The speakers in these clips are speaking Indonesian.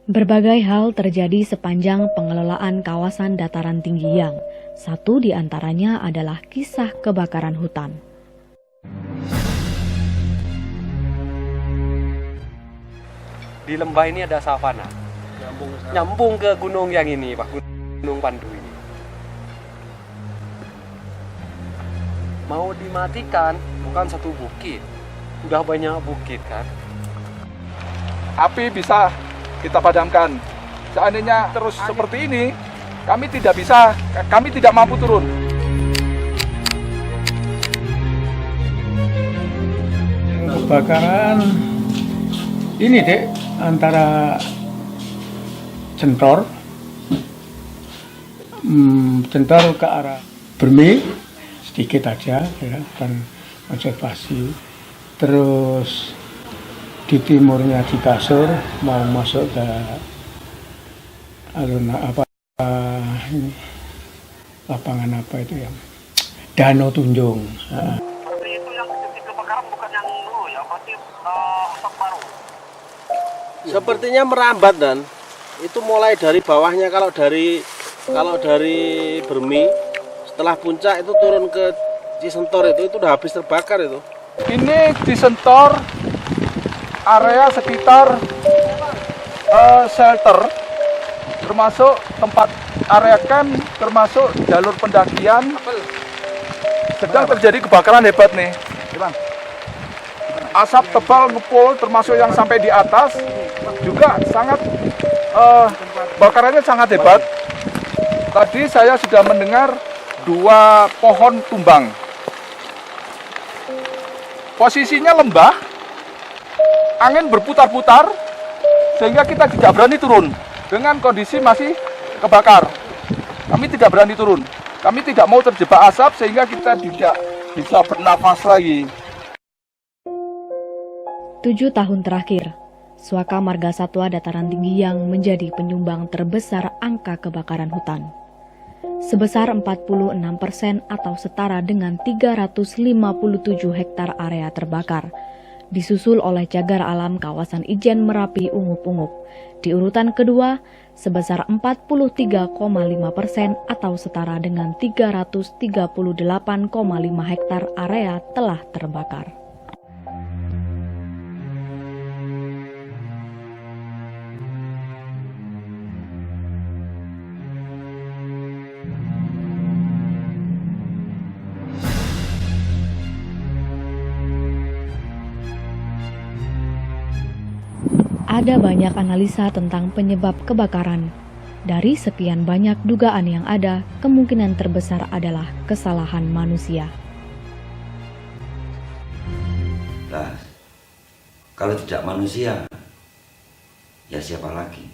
Berbagai hal terjadi sepanjang pengelolaan kawasan dataran tinggi Yang. Satu di antaranya adalah kisah kebakaran hutan. Di lembah ini ada savana. Nyambung ke gunung yang ini, Pak, Gunung Pandu ini. Mau dimatikan bukan satu bukit. Udah banyak bukit kan. Api bisa kita padamkan. Seandainya terus seperti ini, kami tidak mampu turun. Kebakaran ini dek antara Centor ke arah Bermi sedikit aja ya, dan konservasi. Terus di timurnya di Kasur mau masuk ke ini, lapangan apa itu ya, Danau Tunjung. Itu yang titik kebakaran bukan yang dulu ya, berarti asap baru. Sepertinya merambat dan itu mulai dari bawahnya kalau dari Bermi setelah puncak itu turun ke Cisentor itu udah habis terbakar itu. Ini Cisentor area sekitar shelter, termasuk tempat area camp, termasuk jalur pendakian. Sedang terjadi kebakaran hebat nih. Asap tebal ngepul, termasuk yang sampai di atas, juga sangat bakarannya sangat hebat. Tadi saya sudah mendengar 2 pohon tumbang. Posisinya lembah, angin berputar-putar, sehingga kita tidak berani turun. Dengan kondisi masih kebakar, kami tidak berani turun. Kami tidak mau terjebak asap, sehingga kita tidak bisa bernafas lagi. 7 tahun terakhir, Swaka Marga Satwa Dataran Tinggi Yang menjadi penyumbang terbesar angka kebakaran hutan. Sebesar 46% atau setara dengan 357 hektar area terbakar. Disusul oleh cagar alam kawasan Ijen Merapi Ungup-Ungup. Di urutan kedua, sebesar 43,5% atau setara dengan 338,5 hektar area telah terbakar. Ada banyak analisa tentang penyebab kebakaran. Dari sekian banyak dugaan yang ada, kemungkinan terbesar adalah kesalahan manusia. Nah, kalau tidak manusia, ya siapa lagi?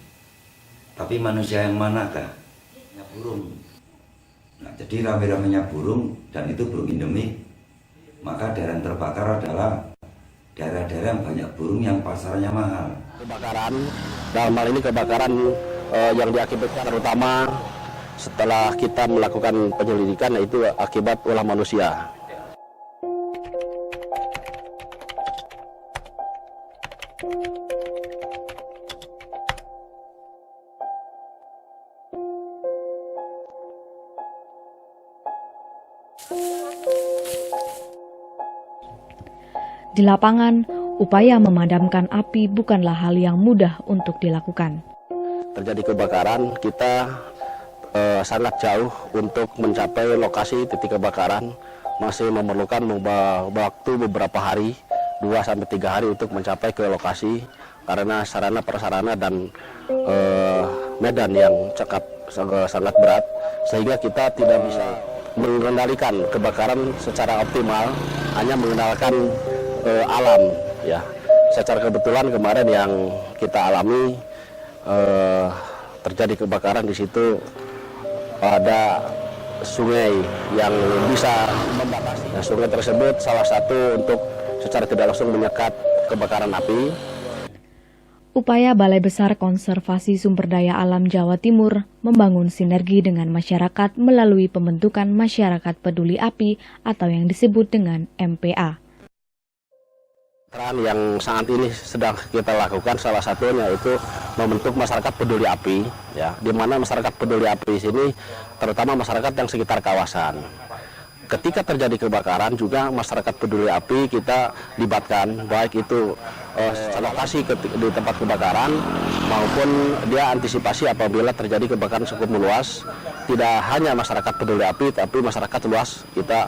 Tapi manusia yang manakah? Ya burung. Nah, jadi rame-ramenya burung, dan itu burung endemik. Maka daerah yang terbakar adalah daerah-daerah yang banyak burung yang pasarnya mahal. Kebakaran, dalam hal ini kebakaran yang diakibatkan terutama setelah kita melakukan penyelidikan, yaitu akibat ulah manusia. Di lapangan, upaya memadamkan api bukanlah hal yang mudah untuk dilakukan. Terjadi kebakaran, kita sangat jauh untuk mencapai lokasi titik kebakaran. Masih memerlukan waktu beberapa hari, 2-3 hari untuk mencapai ke lokasi. Karena sarana prasarana dan medan yang sangat berat, sehingga kita tidak bisa mengendalikan kebakaran secara optimal, hanya mengendalikan alam ya. Secara kebetulan kemarin yang kita alami terjadi kebakaran, di situ ada sungai yang bisa membatasi. Nah, sungai tersebut salah satu untuk secara tidak langsung menyekat kebakaran api. Upaya Balai Besar Konservasi Sumber Daya Alam Jawa Timur membangun sinergi dengan masyarakat melalui pembentukan Masyarakat Peduli Api atau yang disebut dengan MPA. Yang saat ini sedang kita lakukan salah satunya itu membentuk masyarakat peduli api, ya, di mana masyarakat peduli api sini terutama masyarakat yang sekitar kawasan. Ketika terjadi kebakaran juga masyarakat peduli api kita libatkan, baik itu lokasi di tempat kebakaran maupun dia antisipasi apabila terjadi kebakaran cukup meluas. Tidak hanya masyarakat peduli api, tapi masyarakat luas kita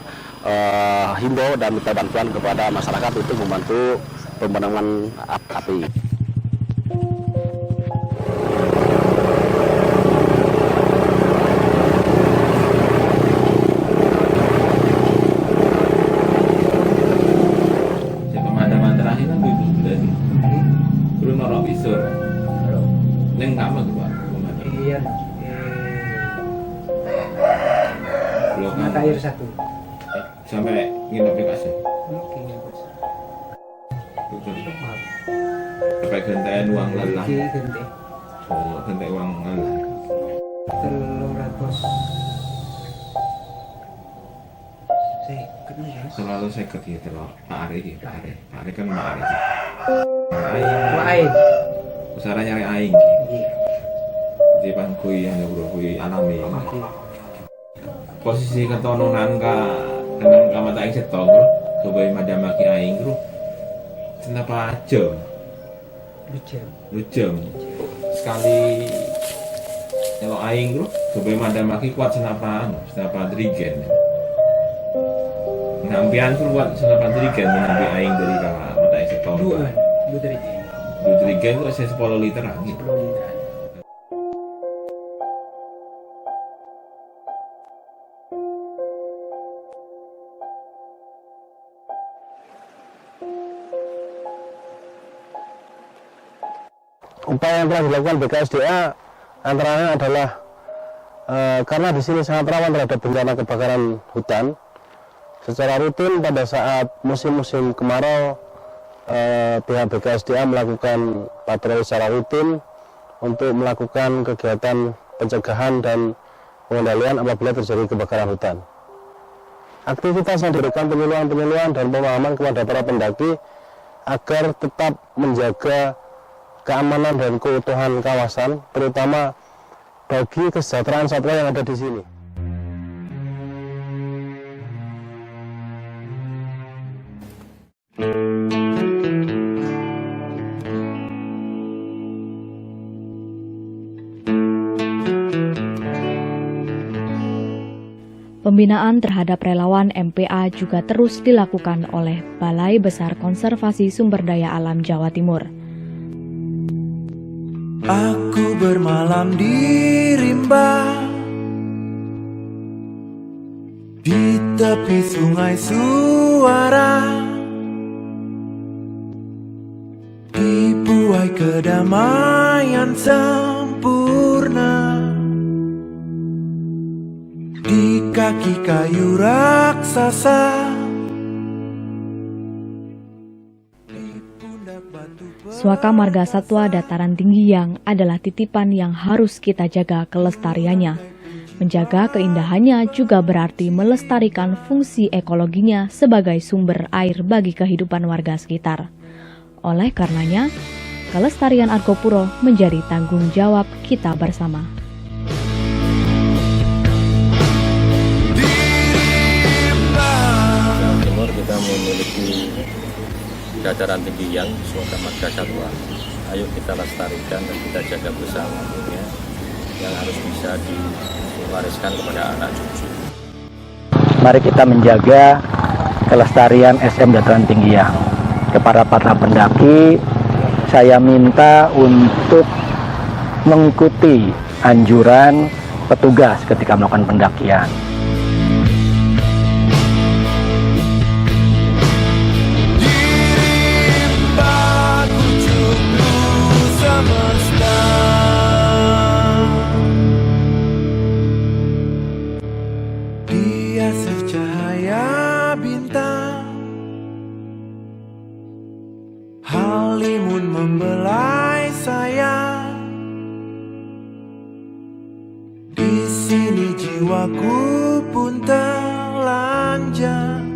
himbau dan minta bantuan kepada masyarakat untuk membantu pemadaman api. Pemadaman terakhir kan itu sudah belum norok visur. Neng apa tuh Pak? Iya, Belum mata air satu. sampai nginep di kasih. Oke, Sampai gentayan uang lelah. gente. Oh, gentayan uang lelah. 300. Selalu saya gitu loh. Pak Ari kan Pak Ari. Air. Usaha nyari aing. Di bangkui yang berkui alami. Posisi ketononan dengan mata aing setong bro. Coba madamaki aing bro. Kenapa jam? Jam. Sekali kalau aing bro, coba madamaki kuat senapa drigen. Nampian kuat senapa drigen menampi aing dari mata aing setong. Dua Drigen itu saya 10 liter lagi. Upaya yang telah dilakukan BKSDA antara lain adalah karena di sini sangat rawan terhadap bencana kebakaran hutan. Secara rutin pada saat musim-musim kemarau, pihak BKSDA melakukan patroli secara rutin untuk melakukan kegiatan pencegahan dan pengendalian apabila terjadi kebakaran hutan. Aktivitas yang diberikan penyuluhan dan pemahaman kepada para pendaki agar tetap menjaga keamanan dan keutuhan kawasan, terutama bagi kesejahteraan satwa yang ada di sini. Pembinaan terhadap relawan MPA juga terus dilakukan oleh Balai Besar Konservasi Sumber Daya Alam Jawa Timur. Aku bermalam di rimba, di tepi sungai suara, dibuai kedamaian sempurna, di kaki kayu raksasa. Suaka Marga Satwa Dataran Tinggi Yang adalah titipan yang harus kita jaga kelestariannya. Menjaga keindahannya juga berarti melestarikan fungsi ekologinya sebagai sumber air bagi kehidupan warga sekitar. Oleh karenanya, kelestarian Argopuro menjadi tanggung jawab kita bersama. Jawa Timur kita memiliki dataran tinggi yang Suaka Marga Satwa. Ayo kita lestarikan dan kita jaga bersama ya, yang harus bisa diwariskan kepada anak cucu. Mari kita menjaga kelestarian SM Dataran Tinggi Yang. Kepada para pendaki, saya minta untuk mengikuti anjuran petugas ketika melakukan pendakian. Dia secahaya bintang, halimun membelai sayang. Di sini jiwaku pun telanjang.